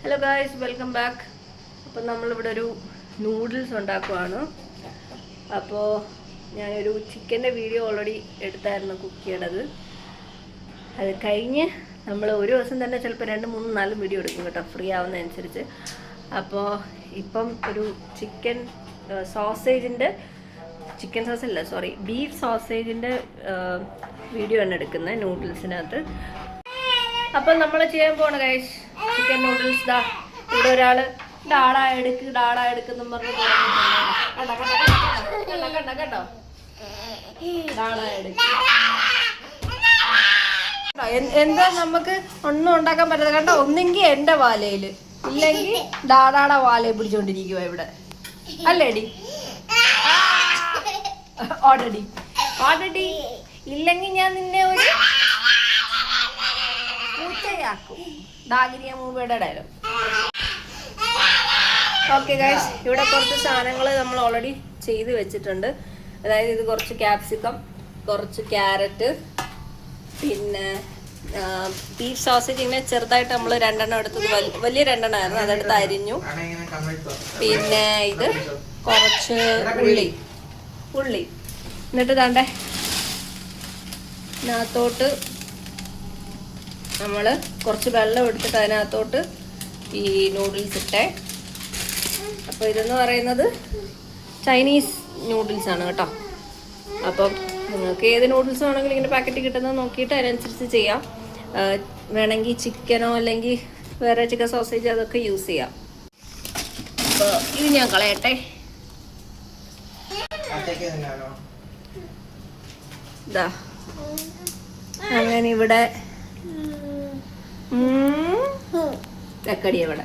Hello guys, welcome back. അപ്പം നമ്മളിവിടെ ഒരു നൂഡിൽസ് ഉണ്ടാക്കുവാണ്. അപ്പോൾ ഞാനൊരു ചിക്കൻ്റെ വീഡിയോ ഓൾറെഡി എടുത്തായിരുന്നു കുക്ക് ചെയ്യണത്. അത് കഴിഞ്ഞ് നമ്മൾ ഒരു ദിവസം തന്നെ ചിലപ്പോൾ 2, 3, 4 വീഡിയോ എടുക്കും കേട്ടോ, ഫ്രീ ആവുന്നതനുസരിച്ച്. അപ്പോൾ ഇപ്പം ഒരു ചിക്കൻ ബീഫ് സോസേജിൻ്റെ വീഡിയോ ആണ് എടുക്കുന്നത് നൂഡിൽസിനകത്ത്. അപ്പം നമ്മൾ ചെയ്യാൻ പോണ ഗൈസ് ചിക്കൻ നൂഡിൽസ്. ഇവിടെ ഒരാള് ഡാള എടുക്കെന്നും പറഞ്ഞ് കേട്ടോ. ഡാള എടുക്ക് എന്താ നമുക്ക് ഒന്നും ഉണ്ടാക്കാൻ പറ്റാതെ കേട്ടോ. ഒന്നെങ്കിൽ എന്റെ വാലയില്, ഇല്ലെങ്കിൽ ഡാഡാടെ വാലയെ പിടിച്ചോണ്ടിരിക്കുക ഇവിടെ, അല്ലേടി? ഓടടി ഇല്ലെങ്കിൽ ഞാൻ നിന്നെ ഒരു പൂച്ചയാക്കും. ഡാഗിരിയ മൂവിയുടെ ഡയലോഗ്. ഓക്കെ ഗൈസ്, ഇവിടെ കുറച്ച് സാധനങ്ങൾ നമ്മൾ ഓൾറെഡി ചെയ്ത് വെച്ചിട്ടുണ്ട്. അതായത് ഇത് കുറച്ച് ക്യാപ്സിക്കം, കുറച്ച് ക്യാരറ്റ്, പിന്നെ ബീഫ് സോസേജ് ഇങ്ങനെ ചെറുതായിട്ട് നമ്മൾ 2 എടുത്തത്, വലിയ 2 ആയിരുന്നു, അതെടുത്ത് അരിഞ്ഞു. പിന്നെ ഇത് കുറച്ച് ഉള്ളി എന്നിട്ട് താണ്ടേ ഇതിനകത്തോട്ട് നമ്മൾ കുറച്ച് വെള്ളം എടുത്തിട്ട് അതിനകത്തോട്ട് ഈ നൂഡിൽസ് ഇട്ടേ. അപ്പോൾ ഇതെന്ന് പറയുന്നത് ചൈനീസ് നൂഡിൽസ് ആണ് കേട്ടോ. അപ്പം നിങ്ങൾക്ക് ഏത് നൂഡിൽസ് വേണമെങ്കിലും ഇങ്ങനെ പാക്കറ്റ് കിട്ടുന്നത് നോക്കിയിട്ട് അതിനനുസരിച്ച് ചെയ്യാം. വേണമെങ്കിൽ ചിക്കനോ അല്ലെങ്കിൽ വേറെ ചിക്കൻ സോസേജ് അതൊക്കെ യൂസ് ചെയ്യാം. അപ്പോൾ ഇത് ഞാൻ കളയട്ടെ. ഇതാ അങ്ങനെ ഇവിടെ വെക്കടിയെവിടെ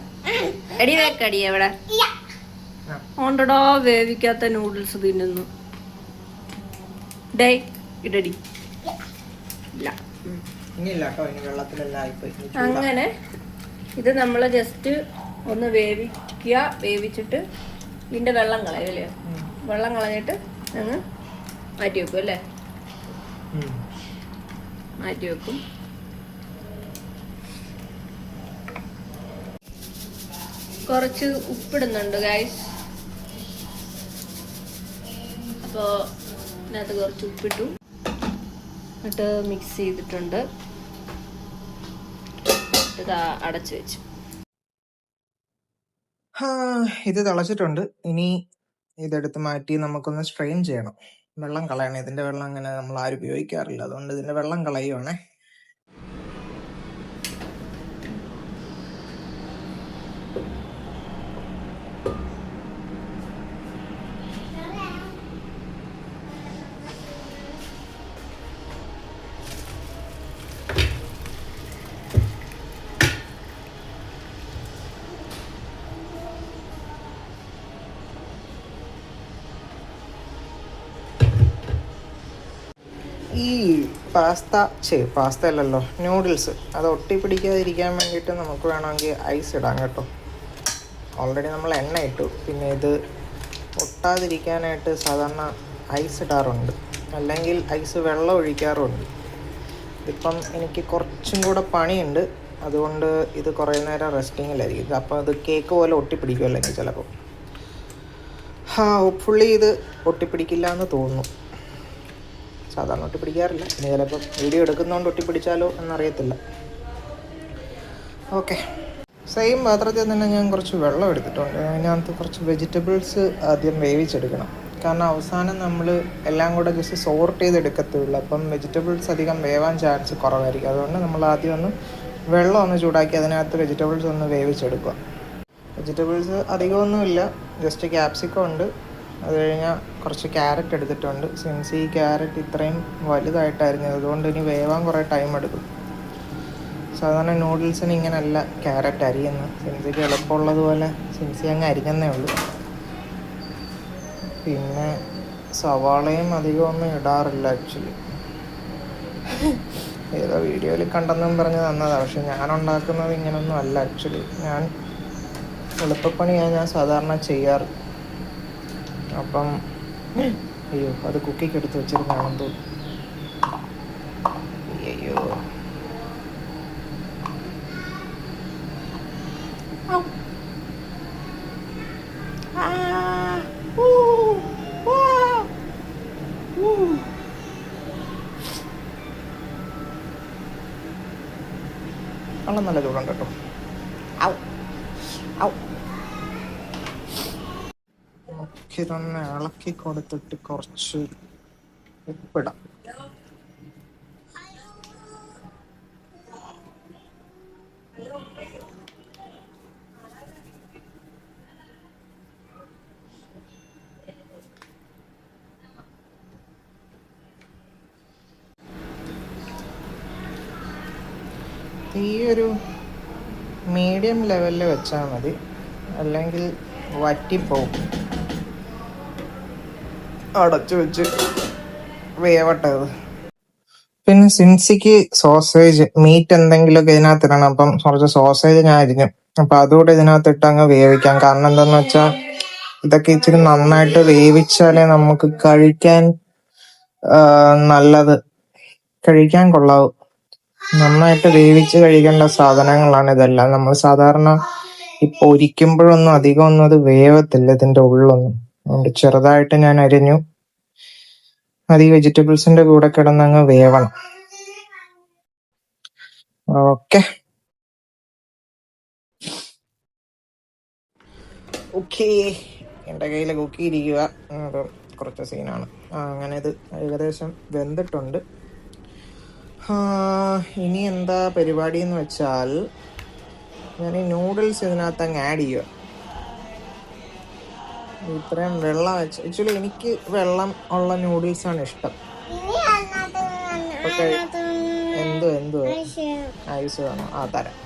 ഓണ്ടടാ വേവിക്കാത്ത നൂഡിൽസ് തിന്നുന്നു. ഡേ ഇടടി ഇല്ല. അങ്ങനെ ഇത് നമ്മൾ ജസ്റ്റ് ഒന്ന് വേവിച്ചിട്ട് ഇതിന്റെ വെള്ളം കളയല്ലേ, വെള്ളം കളഞ്ഞിട്ട് അങ്ങ് മാറ്റി വെക്കും അല്ലേ, മാറ്റി വെക്കും. കുറച്ച് ഉപ്പിടുന്നുണ്ട് ഗൈസ്. അപ്പോൾ ഇതിനകത്ത് കുറച്ച് ഉപ്പിട്ടു, എന്നിട്ട് മിക്സ് ചെയ്തിട്ടുണ്ട്. ഇത് അടച്ചു വെച്ചു. ഇത് തിളച്ചിട്ടുണ്ട്. ഇനി ഇതെടുത്ത് മാറ്റി നമുക്കൊന്ന് സ്ട്രെയിൻ ചെയ്യണം. വെള്ളം കളയണം. ഇതിന്റെ വെള്ളം അങ്ങനെ നമ്മൾ ആരും ഉപയോഗിക്കാറില്ല, അതുകൊണ്ട് ഇതിന്റെ വെള്ളം കളയുവാണേ. ഈ പാസ്ത അല്ലല്ലോ, നൂഡിൽസ് അത് ഒട്ടിപ്പിടിക്കാതിരിക്കാൻ വേണ്ടിയിട്ട് നമുക്ക് വേണമെങ്കിൽ ഐസ് ഇടാം കേട്ടോ. ഓൾറെഡി നമ്മൾ എണ്ണ ഇട്ടു. പിന്നെ ഇത് ഒട്ടാതിരിക്കാനായിട്ട് സാധാരണ ഐസ് ഇടാറുണ്ട്, അല്ലെങ്കിൽ ഐസ് വെള്ളം ഒഴിക്കാറുണ്ട്. ഇപ്പം എനിക്ക് കുറച്ചും കൂടെ പണിയുണ്ട്, അതുകൊണ്ട് ഇത് കുറേ നേരം റെസ്റ്റിങ്ങിലായിരിക്കും. അപ്പോൾ അത് കേക്ക് പോലെ ഒട്ടിപ്പിടിക്കും അല്ലെങ്കിൽ ചിലപ്പോൾ. ഹോപ്പ്ഫുള്ളി ഇത് ഒട്ടിപ്പിടിക്കില്ല എന്ന് തോന്നുന്നു. സാധാരണ ഒട്ടിപ്പിടിക്കാറില്ല, ഇനി ചിലപ്പം വീഡിയോ എടുക്കുന്നതുകൊണ്ട് ഒട്ടിപ്പിടിച്ചാലോ എന്നറിയത്തില്ല. ഓക്കെ, സെയിം പാത്രത്തിൽ തന്നെ ഞാൻ കുറച്ച് വെള്ളം എടുത്തിട്ടുണ്ട്. അതിനകത്ത് കുറച്ച് വെജിറ്റബിൾസ് ആദ്യം വേവിച്ചെടുക്കണം. കാരണം അവസാനം നമ്മൾ എല്ലാം കൂടെ ജസ്റ്റ് സോർട്ട് ചെയ്തെടുക്കത്തുള്ളൂ. അപ്പം വെജിറ്റബിൾസ് അധികം വേവാൻ ചാൻസ് കുറവായിരിക്കും. അതുകൊണ്ട് നമ്മൾ ആദ്യം ഒന്ന് വെള്ളം ഒന്ന് ചൂടാക്കി അതിനകത്ത് വെജിറ്റബിൾസ് ഒന്ന് വേവിച്ചെടുക്കുക. വെജിറ്റബിൾസ് അധികമൊന്നുമില്ല, ജസ്റ്റ് ക്യാപ്സിക്കം ഉണ്ട്, അത് കഴിഞ്ഞാൽ കുറച്ച് ക്യാരറ്റ് എടുത്തിട്ടുണ്ട്. സിൻസ് ഈ ക്യാരറ്റ് ഇത്രയും വലുതായിട്ടായിരുന്നു, അതുകൊണ്ട് ഇനി വേവാൻ കുറേ ടൈം എടുക്കും. സാധാരണ നൂഡിൽസിന് ഇങ്ങനെയല്ല ക്യാരറ്റ് അരിയുന്നത്, സിൻസിക്ക് എളുപ്പമുള്ളതുപോലെ സിൻസി അങ്ങ് അരിഞ്ഞെന്നേ ഉള്ളൂ. പിന്നെ സവാളയും അധികമൊന്നും ഇടാറില്ല ആക്ച്വലി. ഏതോ വീഡിയോയിൽ കണ്ടെന്നും പറഞ്ഞ് തന്നതാണ്, പക്ഷെ ഞാൻ ഉണ്ടാക്കുന്നത് ഇങ്ങനൊന്നും അല്ല ആക്ച്വലി. ഞാൻ എളുപ്പപ്പണിയാണ് ഞാൻ സാധാരണ ചെയ്യാറ്. അപ്പം അയ്യോ, അത് കുക്കിക്ക് എടുത്ത് വെച്ചിരുന്നാണെന്ന് തോന്നുന്നു. അയ്യോ, ഔ. ആ. ഊ. ആ. ഊ. വെള്ളം നല്ല ചൂടുണ്ട് കേട്ടോ. ഔ ഔ. ഇതൊന്ന് ഇളക്കി കൊടുത്തിട്ട് കുറച്ച് ഉപ്പിടാം. ഈ ഒരു മീഡിയം ലെവലിൽ വെച്ചാൽ മതി, അല്ലെങ്കിൽ വറ്റിപ്പോവും. അടച്ചു വെച്ച് വേവട്ടത്. പിന്നെ സിൻസിക്ക് സോസേജ് മീറ്റ് എന്തെങ്കിലുമൊക്കെ ഇതിനകത്ത് ഇടണം. അപ്പം കുറച്ച് സോസേജ് ഞാൻ അരിഞ്ഞു. അപ്പം അതുകൂടെ ഇതിനകത്ത് ഇട്ട് അങ്ങ് വേവിക്കാം. കാരണം എന്താണെന്ന് വെച്ചാൽ ഇതൊക്കെ ഇച്ചിരി നന്നായിട്ട് വേവിച്ചാലേ നമുക്ക് കഴിക്കാൻ നല്ലത്, കഴിക്കാൻ കൊള്ളാവും. നന്നായിട്ട് വേവിച്ച് കഴിക്കേണ്ട സാധനങ്ങളാണ് ഇതെല്ലാം. നമ്മൾ സാധാരണ ഈ പൊരിക്കുമ്പോഴൊന്നും അധികം ഒന്നും അത് വേവത്തില്ല ഇതിന്റെ ഉള്ളൊന്നും. അതുകൊണ്ട് ചെറുതായിട്ട് ഞാൻ അരിഞ്ഞു. അത് ഈ വെജിറ്റബിൾസിന്റെ കൂടെ കിടന്നങ്ങ് വേവണം. ഓക്കെ ഓക്കെ എൻ്റെ കയ്യിൽ കുക്കിയിരിക്കുക. അപ്പം കുറച്ച് സീനാണ്. അങ്ങനെ ഇത് ഏകദേശം വെന്തിട്ടുണ്ട്. ഇനി എന്താ പരിപാടി എന്ന് വെച്ചാൽ ഞാൻ ഈ നൂഡിൽസ് ഇതിനകത്ത് അങ്ങ് ആഡ് ചെയ്യുക. ഇത്രയും വെള്ളം വെച്ച്, ആക്ച്വലി എനിക്ക് വെള്ളം ഉള്ള നൂഡിൽസാണ് ഇഷ്ടം. എന്തോ ഐസ് വേണോ? തരാം.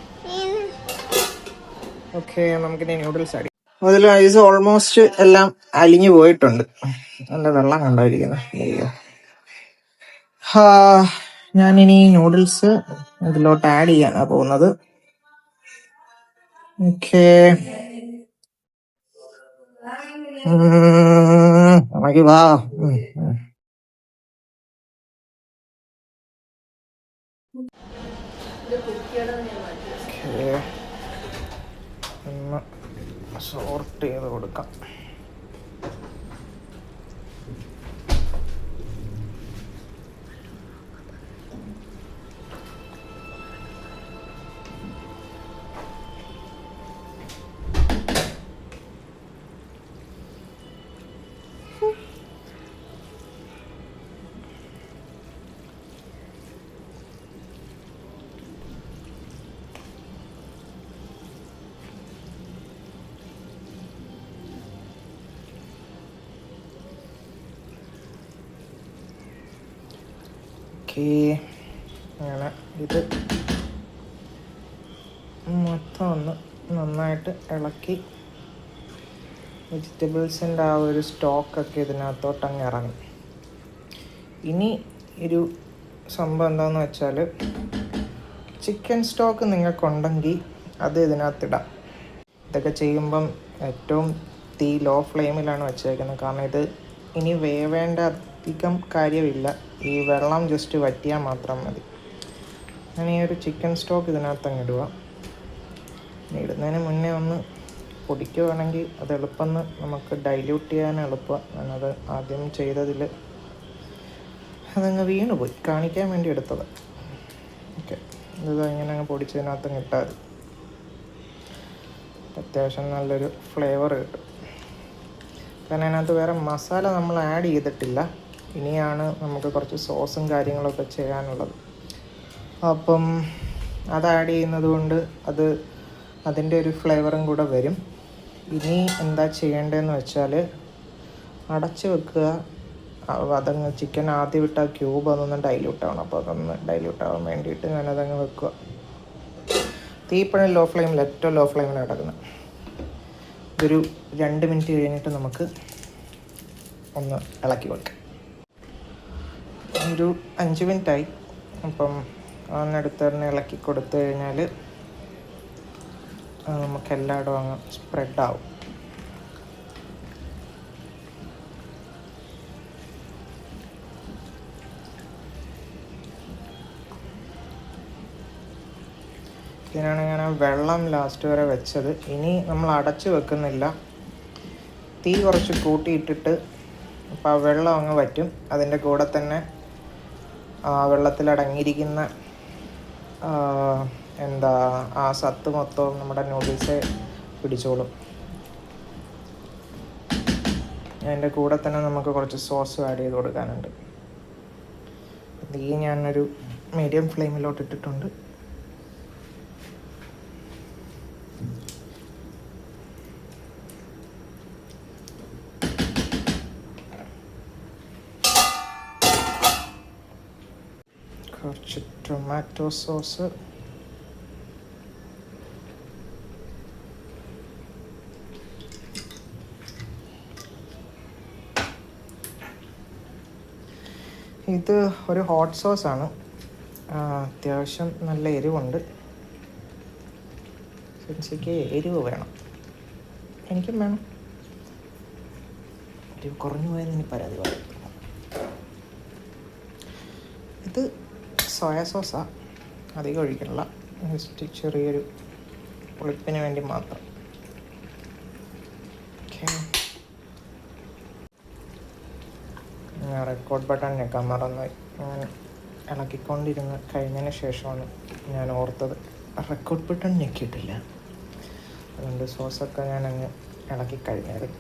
ഓക്കെ, നമുക്കിനി നൂഡിൽസ് ആഡ് ചെയ്യാം. അതിൽ ഐസ് ഓൾമോസ്റ്റ് എല്ലാം അലിഞ്ഞു പോയിട്ടുണ്ട്. നല്ല വെള്ളം കണ്ടായിരിക്കുന്നത്. ഞാനിനി നൂഡിൽസ് ഇതിലോട്ട് ആഡ് ചെയ്യാനാണ് പോകുന്നത്. ഓക്കെ, നമുക്ക് വാ. ഒന്ന് സോർട്ട് ചെയ്ത് കൊടുക്കാം. അങ്ങനെ ഇത് മൊത്തം ഒന്ന് നന്നായിട്ട് ഇളക്കി വെജിറ്റബിൾസിൻ്റെ ആ ഒരു സ്റ്റോക്കൊക്കെ ഇതിനകത്തോട്ട് അങ്ങ് ഇറങ്ങും. ഇനി ഒരു സംഭവം എന്താണെന്ന് വെച്ചാൽ, ചിക്കൻ സ്റ്റോക്ക് നിങ്ങൾക്കുണ്ടെങ്കിൽ അത് ഇതിനകത്തിടാം. ഇതൊക്കെ ചെയ്യുമ്പം ഏറ്റവും തീ ലോ ഫ്ലെയിമിലാണ് വെച്ചേക്കുന്നത്. കാരണം ഇത് ഇനി വേവേണ്ട അധികം കാര്യമില്ല. ഈ വെള്ളം ജസ്റ്റ് വറ്റിയാൽ മാത്രം മതി. ഞാൻ ഈ ഒരു ചിക്കൻ സ്റ്റോക്ക് ഇതിനകത്ത് അങ്ങ് ഇടുക. ഇടുന്നതിന് മുന്നേ ഒന്ന് പൊടിക്കുകയാണെങ്കിൽ അത് എളുപ്പം നമുക്ക് ഡൈല്യൂട്ട് ചെയ്യാൻ എളുപ്പം. ഞാനത് ആദ്യം ചെയ്തതിൽ അതങ്ങ് വീണുപോയി, കാണിക്കാൻ വേണ്ടി എടുത്തത്. ഓക്കെ, ഇത് ഇങ്ങനെ അങ്ങ് പൊടിച്ചതിനകത്ത് അങ്ങ് ഇട്ടാൽ മതി. അത്യാവശ്യം നല്ലൊരു ഫ്ലേവർ കിട്ടും. കാരണം അതിനകത്ത് വേറെ മസാല നമ്മൾ ആഡ് ചെയ്തിട്ടില്ല. ഇനിയാണ് നമുക്ക് കുറച്ച് സോസും കാര്യങ്ങളൊക്കെ ചെയ്യാനുള്ളത്. അപ്പം അത് ആഡ് ചെയ്യുന്നത് കൊണ്ട് അതിൻ്റെ ഒരു ഫ്ലേവറും കൂടെ വരും. ഇനി എന്താ ചെയ്യേണ്ടതെന്ന് വെച്ചാൽ, അടച്ച് വെക്കുക. അതങ്ങ് ചിക്കൻ ആദ്യം ഇട്ട ക്യൂബ് അതൊന്ന് ഡൈല്യൂട്ട് ആവണം. അപ്പോൾ അതൊന്ന് ഡൈല്യൂട്ട് ആവാൻ വേണ്ടിയിട്ട് ഞാനതങ്ങ് വെക്കുക. തീപ്പഴം ലോ ഫ്ലെയിമിൽ, ഏറ്റവും ലോ ഫ്ലെയിമിൽ കിടക്കുന്നത്. ഒരു 2 മിനിറ്റ് കഴിഞ്ഞിട്ട് നമുക്ക് ഒന്ന് ഇളക്കി വെക്കാം. ഒരു 5 മിനിറ്റായി. അപ്പം അന്നെടുത്ത് തന്നെ ഇളക്കി കൊടുത്തു കഴിഞ്ഞാൽ നമുക്ക് എല്ലായിടും അങ്ങ് സ്പ്രെഡാവും. ഇതിനാണ് ഞാൻ ആ വെള്ളം ലാസ്റ്റ് വരെ വെച്ചത്. ഇനി നമ്മൾ അടച്ച് വെക്കുന്നില്ല, തീ കുറച്ച് കൂട്ടിയിട്ടിട്ട് അപ്പോൾ ആ വെള്ളം അങ്ങ് വറ്റും. അതിൻ്റെ കൂടെ തന്നെ വെള്ളത്തിലടങ്ങിയിരിക്കുന്ന എന്താ ആ സത്ത് മൊത്തവും നമ്മുടെ നൂഡിൽസ് പിടിച്ചോളും. അതിൻ്റെ കൂടെ തന്നെ നമുക്ക് കുറച്ച് സോസ് ആഡ് ചെയ്ത് കൊടുക്കാനുണ്ട്. തീ ഞാനൊരു മീഡിയം ഫ്ലെയിമിലോട്ട് ഇട്ടിട്ടുണ്ട്. കുറച്ച് ടൊമാറ്റോ സോസ്, ഇത് ഒരു ഹോട്ട് സോസാണ്. അത്യാവശ്യം നല്ല എരിവുണ്ട്. സെൻസിക്ക് എരിവ് വേണം, എനിക്കും വേണം. എരിവ് കുറഞ്ഞു പോയാലും ഇനി പരാതി പറയും. ഇത് സോയാ സോസാണ്, അധികം ഒഴിക്കണില്ല, ജസ്റ്റ് ചെറിയൊരു പുളിപ്പിന് വേണ്ടി മാത്രം. റെക്കോർഡ് ബട്ടൺ ഞെക്കാൻ മറന്ന് ഞാൻ ഇളക്കിക്കൊണ്ടിരുന്ന് കഴിഞ്ഞതിന് ശേഷമാണ് ഞാൻ ഓർത്തത് റെക്കോർഡ് ബട്ടൺ ഞെക്കിയിട്ടില്ല. അതുകൊണ്ട് സോസൊക്കെ ഞാനങ്ങ് ഇളക്കി കഴിഞ്ഞായിരുന്നു.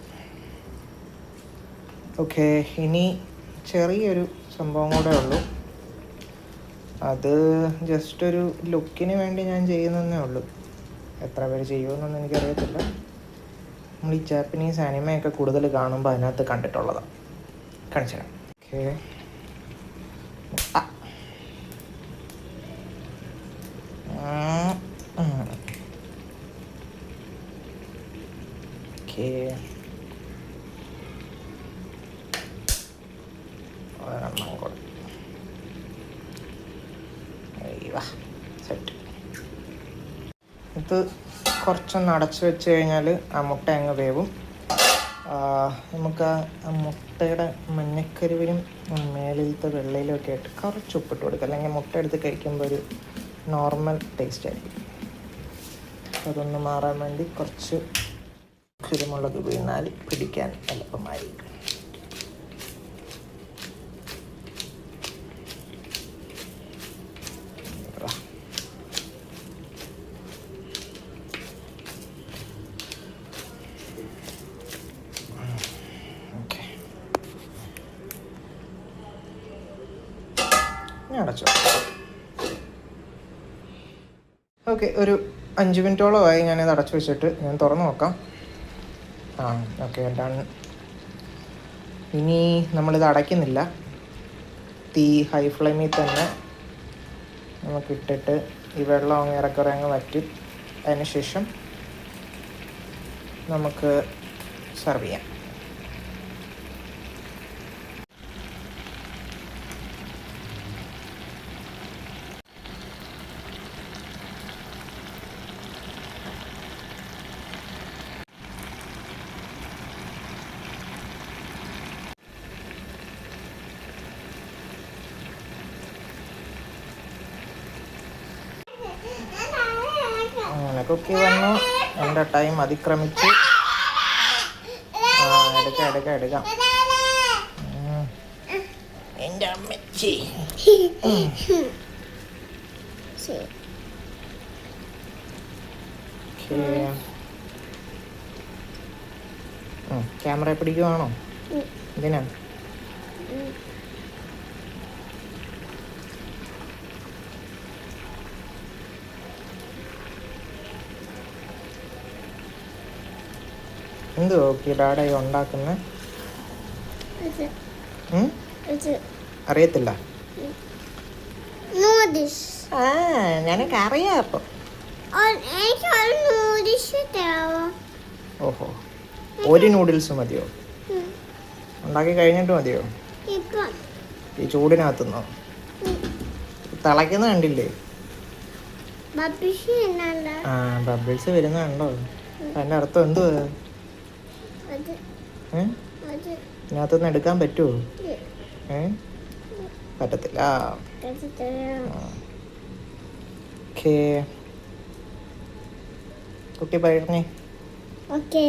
ഓക്കെ, ഇനി ചെറിയൊരു സംഭവം കൂടെ ഉള്ളൂ. അത് ജസ്റ്റ് ഒരു ലുക്കിന് വേണ്ടി ഞാൻ ചെയ്യുന്നതേ ഉള്ളൂ. എത്ര പേര് ചെയ്യുമെന്നൊന്നും എനിക്കറിയത്തില്ല. നമ്മൾ ഈ ജാപ്പനീസ് ആനിമയൊക്കെ കൂടുതൽ കാണുമ്പോൾ അതിനകത്ത് കണ്ടിട്ടുള്ളതാണ്. കാണിച്ചു തരാം. ഓക്കെ, ഓക്കെ, ഒരെണ്ണം കൂടെ. സെറ്റ്. ഇത് കുറച്ചൊന്ന് അടച്ച് വെച്ച് കഴിഞ്ഞാൽ ആ മുട്ട അങ്ങ് വേവും. നമുക്ക് ആ മുട്ടയുടെ മഞ്ഞക്കരുവിനും മേലിലത്തെ വെള്ളയിലും ഒക്കെ ആയിട്ട് കുറച്ച് ഉപ്പിട്ട് കൊടുക്കുക, അല്ലെങ്കിൽ മുട്ട എടുത്ത് കഴിക്കുമ്പോൾ ഒരു നോർമൽ ടേസ്റ്റ് ആയിരിക്കും. അതൊന്ന് മാറാൻ വേണ്ടി കുറച്ച് കുരുമുളക് വീണാൽ പിടിക്കാൻ എളുപ്പമായിരിക്കും. അടച്ചു. ഓക്കെ, ഒരു 5 മിനിറ്റോളമായി ഞാനിത് അടച്ചു വെച്ചിട്ട്. ഞാൻ തുറന്ന് നോക്കാം. Okay, done. ഇനി നമ്മളിത് അടയ്ക്കുന്നില്ല, തീ ഹൈ ഫ്ലെയിമിൽ തന്നെ നമുക്കിട്ടിട്ട് ഈ വെള്ളം അങ്ങ് ഇറക്കുറെ അങ്ങ് വറ്റും. അതിന് ശേഷം നമുക്ക് സെർവ് ചെയ്യാം. അങ്ങനെ കുക്കി വന്നു. എൻ്റെ ടൈം അതിക്രമിച്ചു. എടുക്കാം. എൻ്റെ അമ്മച്ചി ക്യാമറ പിടിക്കുവാണോ? ഇതിനാ എന്ത് നോക്കിയിട്ടാടെ ഉണ്ടാക്കുന്നത്? അറിയത്തില്ല. ഞാനൊക്കെ അറിയാം. അപ്പം ഓഹോ, ഒരു നൂഡിൽസ് മതിയോ? ഉണ്ടാക്കി കഴിഞ്ഞിട്ട് മതിയോ? ഈ ചൂടിനകത്തുനിന്നോ? തിളയ്ക്കുന്ന കണ്ടില്ലേ? ബബിൾസ് വരുന്ന കണ്ടോ? അതിൻ്റെ അർത്ഥം എന്തുവാ? ഇതിനകത്തുനിന്ന് എടുക്കാൻ പറ്റുമോ? പറ്റത്തില്ല. ഓക്കേ, കുട്ടി പറഞ്ഞേ. ഓക്കേ.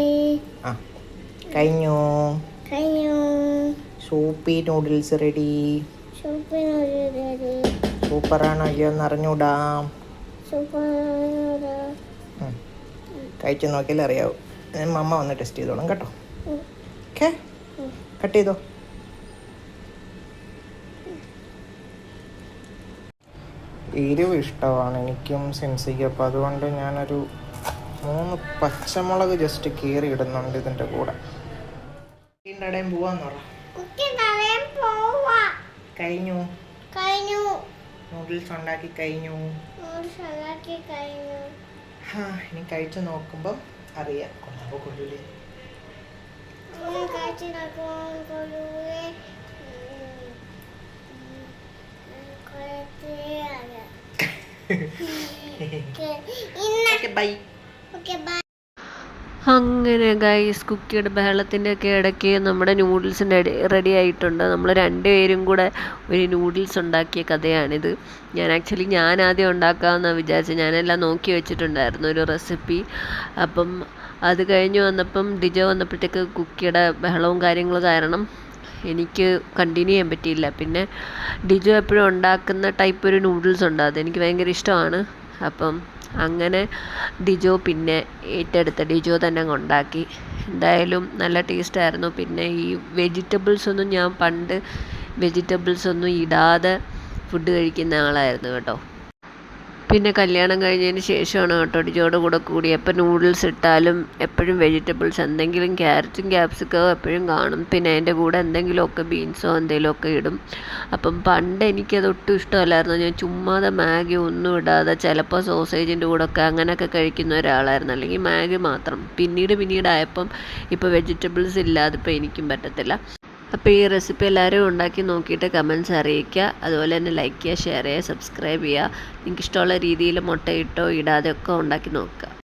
ആ കഴിഞ്ഞു. കഴിഞ്ഞു. Soupy noodles ready. സൂപ്പിനൊരു റെഡി. സൂപ്പറാണോ അയ്യോ എന്ന് അറിഞ്ഞൂടാ. സൂപ്പർ. കഴിച്ചു നോക്കിയാലേ അറിയാവൂ. മമ്മ വന്ന് ടെസ്റ്റ് ചെയ്തോളും കേട്ടോ. ഓക്കെ, കട്ട് ചെയ്തോ. എരിവ് ഇഷ്ടമാണ് എനിക്കും സെൻസിക്ക്. അപ്പോൾ അതുകൊണ്ട് ഞാനൊരു 3 പച്ചമുളക് ജസ്റ്റ് കീറി ഇടുന്നുണ്ട് ഇതിൻ്റെ കൂടെ. ഇടയും പോവാന്ന് പറ. കഴിഞ്ഞു. കഴിഞ്ഞു. നൂഡിൽസ് ഉണ്ടാക്കി കഴിഞ്ഞു. ഇനി കഴിച്ചു നോക്കുമ്പോൾ അറിയാം കൊള്ളാവോ കൊള്ളൂലേ. ബൈ. അങ്ങനെ ഗൈസ് കുക്കിയുടെ ബഹളത്തിൻ്റെ ഒക്കെ ഇടയ്ക്ക് നമ്മുടെ നൂഡിൽസ് റെഡി ആയിട്ടുണ്ട്. നമ്മൾ രണ്ടുപേരും കൂടെ ഒരു നൂഡിൽസ് ഉണ്ടാക്കിയ കഥയാണിത്. ഞാൻ ആദ്യം ഉണ്ടാക്കാമെന്നാണ് വിചാരിച്ചത്. ഞാനെല്ലാം നോക്കി വെച്ചിട്ടുണ്ടായിരുന്നു ഒരു റെസിപ്പി. അപ്പം അത് കഴിഞ്ഞ് വന്നപ്പം ഡിജോ വന്നപ്പോഴത്തേക്ക് കുക്കിയുടെ ബഹളവും കാര്യങ്ങളും കാരണം എനിക്ക് കണ്ടിന്യൂ ചെയ്യാൻ പറ്റിയില്ല. പിന്നെ ഡിജോ എപ്പോഴും ഉണ്ടാക്കുന്ന ടൈപ്പ് ഒരു നൂഡിൽസ് ഉണ്ട്, അതെനിക്ക് ഭയങ്കര ഇഷ്ടമാണ്. അപ്പം അങ്ങനെ ഡിജോ പിന്നെ ഡിജോ തന്നെ അങ്ങ് ഉണ്ടാക്കി. എന്തായാലും നല്ല ടേസ്റ്റായിരുന്നു. പിന്നെ ഈ ഞാൻ പണ്ട് വെജിറ്റബിൾസ് ഒന്നും ഇടാതെ ഫുഡ് കഴിക്കുന്ന ആളായിരുന്നു കേട്ടോ. പിന്നെ കല്യാണം കഴിഞ്ഞതിന് ശേഷമാണ് കേട്ടോ ഡിജോയുടെ കൂടെ കൂടി. എപ്പോൾ നൂഡിൽസ് ഇട്ടാലും എപ്പോഴും വെജിറ്റബിൾസ്, എന്തെങ്കിലും ക്യാരറ്റും ക്യാപ്സിക്കവും എപ്പോഴും കാണും. പിന്നെ അതിൻ്റെ കൂടെ എന്തെങ്കിലുമൊക്കെ ബീൻസോ എന്തെങ്കിലുമൊക്കെ ഇടും. അപ്പം പണ്ട് എനിക്കതൊട്ടും ഇഷ്ടമല്ലായിരുന്നു. ഞാൻ ചുമ്മാതെ മാഗി ഒന്നും ഇടാതെ ചിലപ്പോൾ സോസേജിൻ്റെ കൂടെയൊക്കെ അങ്ങനെയൊക്കെ കഴിക്കുന്ന ഒരാളായിരുന്നു, അല്ലെങ്കിൽ മാഗി മാത്രം. പിന്നീടായപ്പം ഇപ്പോൾ വെജിറ്റബിൾസ് ഇല്ലാതെ ഇപ്പോൾ എനിക്കും പറ്റത്തില്ല. അപ്പോൾ ഈ റെസിപ്പി എല്ലാവരും ഉണ്ടാക്കി നോക്കിയിട്ട് കമൻറ്റ്സ് അറിയിക്കുക. അതുപോലെ തന്നെ ലൈക്ക് ചെയ്യുക, ഷെയർ ചെയ്യുക, സബ്സ്ക്രൈബ് ചെയ്യുക. നിങ്ങൾക്ക് ഇഷ്ടമുള്ള രീതിയിൽ മുട്ടയിട്ടോ ഇടാതെയൊക്കെ ഉണ്ടാക്കി നോക്കുക.